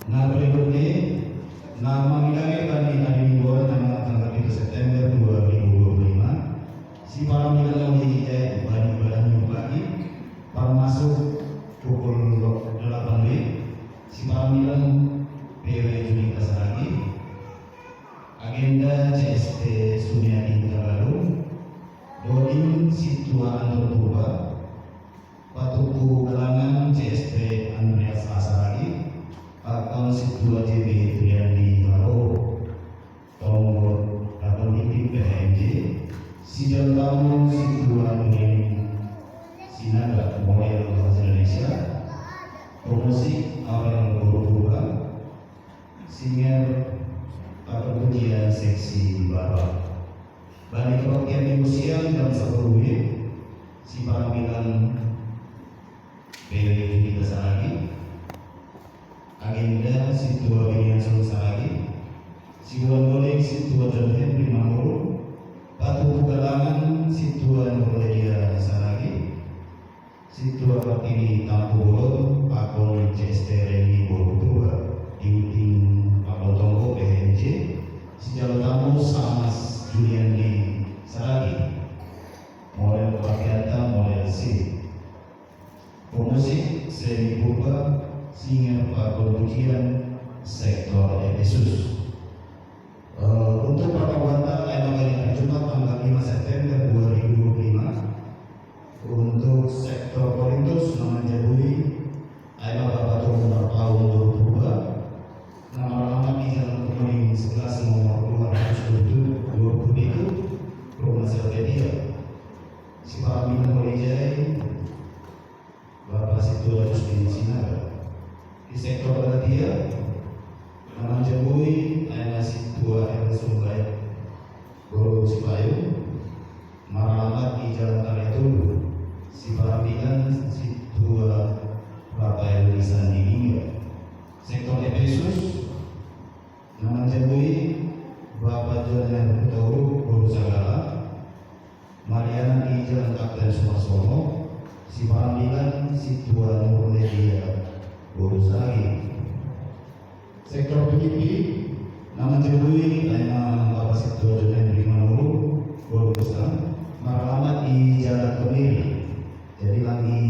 Nah berikutnya nama milangnya kami Minggu tanggal 1 September 2025 si para milang yang dijahit badan pagi masuk pukul 8 si para milang PW Juni Kasaragi agenda CST Sunyadi Tagalu Dodin Situan Tortuba Patuku Galangan CST Andreas Asaragi Akun Situa JB Triandi Taro Tombol Rakon Inti PMJ Sidang Tamu Situa Nurin Sinaga Model Bahasa Indonesia Promosi Awal Guru Singer Perpujian Seksi Barat Balik Kebaktian Minggu Siang jam 10 si Panggilan PW kita lagi agenda Situa Binian Selesai lagi Situa Boleh Situa John Henry Mahmud Patu Galangan Situa Nurledia Saragi Situa Kartini Tampul Akun CST Reni Borobudur Ting Akun Tonggo PNJ Sejauh tamu Samas Julian di Saragi model Pakiata model C pemusik Semi Purba singer Pakul Pujian sektor Efesus. Untuk perkawatan hari Jumat tanggal 5 September 2025 untuk sektor Korintus nama Jabui Aima Bapak Tunggu tahun 2002 nama di Jalan Kuning 11 nomor 227 itu Rumah Selvedia si Pak Amin Kolijai Bapak Situa Justin Sinar di sektor Galatia nama Jabui Aina Situa R. Sungai Guru Sipayu Maralamat di Jalan Kaletulu si Parambilan Situa Rafael Lisan Dininga sektor Efesus nama Jabui Bapak Jodan Putauru Guru Sagala Mariana di Jalan Kapten Sumarsono si Parambilan Situa Nurledia Guru Sagi sektor PGP nama Jabui Aina Bapak Situa Jodan Rimanu Guru Besar Maralamat di Jalan Kemiri jadi lagi